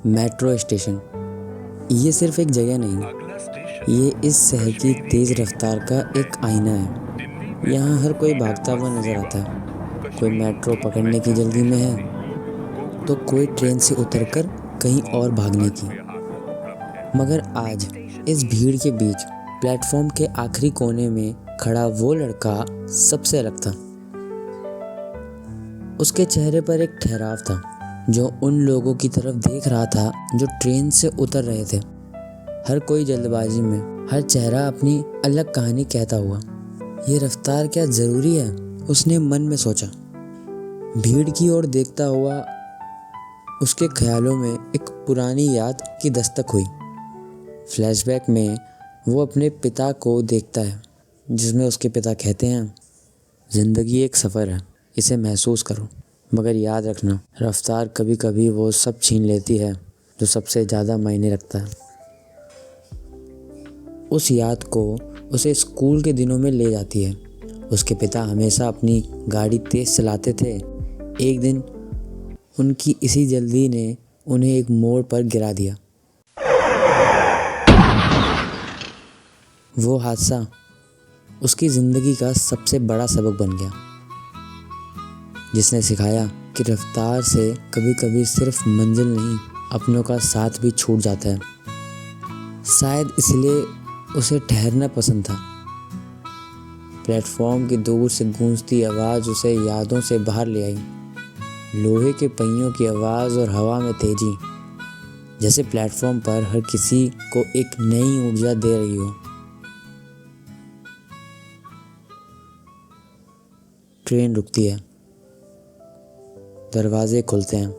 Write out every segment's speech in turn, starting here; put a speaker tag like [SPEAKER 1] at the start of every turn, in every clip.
[SPEAKER 1] Metro station ये सिर्फ एक जगह नहीं, ये इस शहर की तेज़ रफ्तार का एक आईना है। यहाँ हर कोई भागता हुआ नज़र आता है। कोई मेट्रो पकड़ने की जल्दी में है, तो कोई ट्रेन से उतरकर कहीं और भागने की। मगर आज इस भीड़ के बीच प्लेटफॉर्म के आखिरी कोने में खड़ा वो लड़का सबसे अलग था। उसके चेहरे पर एक ठहराव था, जो उन लोगों की तरफ देख रहा था जो ट्रेन से उतर रहे थे। हर कोई जल्दबाजी में, हर चेहरा अपनी अलग कहानी कहता हुआ। ये रफ्तार क्या ज़रूरी है, उसने मन में सोचा। भीड़ की ओर देखता हुआ उसके ख्यालों में एक पुरानी याद की दस्तक हुई। फ्लैशबैक में वो अपने पिता को देखता है, जिसमें उसके पिता कहते हैं, ज़िंदगी एक सफ़र है, इसे महसूस करो, मगर याद रखना, रफ्तार कभी कभी वो सब छीन लेती है जो सबसे ज़्यादा मायने रखता है। उस याद को उसे स्कूल के दिनों में ले जाती है। उसके पिता हमेशा अपनी गाड़ी तेज़ चलाते थे। एक दिन उनकी इसी जल्दी ने उन्हें एक मोड़ पर गिरा दिया। वो हादसा उसकी ज़िंदगी का सबसे बड़ा सबक बन गया, जिसने सिखाया कि रफ्तार से कभी कभी सिर्फ मंजिल नहीं, अपनों का साथ भी छूट जाता है। शायद इसलिए उसे ठहरना पसंद था। प्लेटफॉर्म की दूर से गूंजती आवाज़ उसे यादों से बाहर ले आई। लोहे के पहियों की आवाज़ और हवा में तेजी, जैसे प्लेटफॉर्म पर हर किसी को एक नई ऊर्जा दे रही हो। ट्रेन रुकती है, दरवाजे खुलते हैं।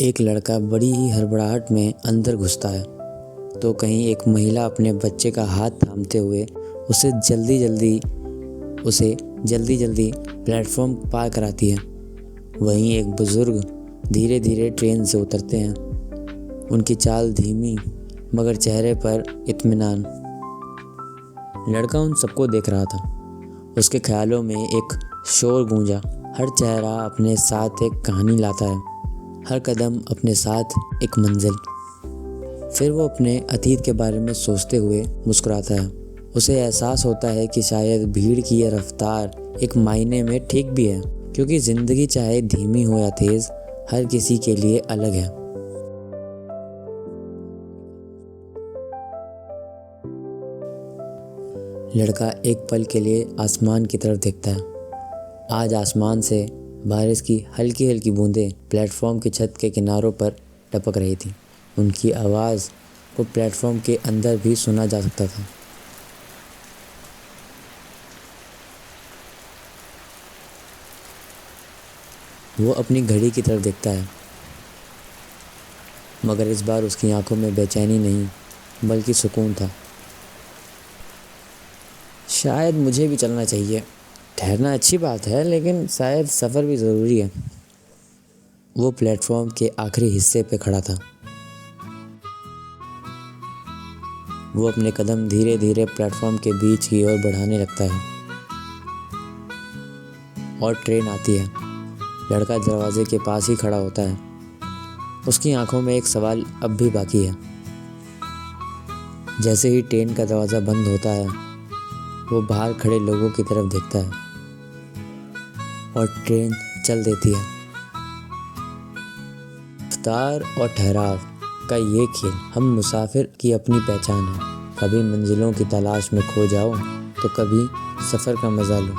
[SPEAKER 1] एक लड़का बड़ी ही हड़बड़ाहट में अंदर घुसता है, तो कहीं एक महिला अपने बच्चे का हाथ थामते हुए उसे जल्दी जल्दी प्लेटफॉर्म पार कराती है। वहीं एक बुज़ुर्ग धीरे धीरे ट्रेन से उतरते हैं। उनकी चाल धीमी, मगर चेहरे पर इत्मीनान। लड़का उन सबको देख रहा था। उसके ख्यालों में एक शोर गूंजा। हर चेहरा अपने साथ एक कहानी लाता है, हर कदम अपने साथ एक मंजिल। फिर वो अपने अतीत के बारे में सोचते हुए मुस्कुराता है। उसे एहसास होता है कि शायद भीड़ की यह रफ्तार एक मायने में ठीक भी है, क्योंकि ज़िंदगी चाहे धीमी हो या तेज़, हर किसी के लिए अलग है। लड़का एक पल के लिए आसमान की तरफ देखता है। आज आसमान से बारिश की हल्की हल्की बूंदें प्लेटफॉर्म की छत के किनारों पर टपक रही थी। उनकी आवाज़ को प्लेटफॉर्म के अंदर भी सुना जा सकता था। वो अपनी घड़ी की तरफ देखता है, मगर इस बार उसकी आंखों में बेचैनी नहीं, बल्कि सुकून था। शायद मुझे भी चलना चाहिए। ठहरना अच्छी बात है, लेकिन शायद सफ़र भी ज़रूरी है। वो प्लेटफॉर्म के आखिरी हिस्से पे खड़ा था। वो अपने कदम धीरे धीरे प्लेटफॉर्म के बीच की ओर बढ़ाने लगता है, और ट्रेन आती है। लड़का दरवाजे के पास ही खड़ा होता है। उसकी आंखों में एक सवाल अब भी बाकी है। जैसे ही ट्रेन का दरवाज़ा बंद होता है, वो बाहर खड़े लोगों की तरफ देखता है, और ट्रेन चल देती है। रफ्तार और ठहराव का ये खेल हम मुसाफिर की अपनी पहचान है। कभी मंजिलों की तलाश में खो जाओ, तो कभी सफ़र का मज़ा लो।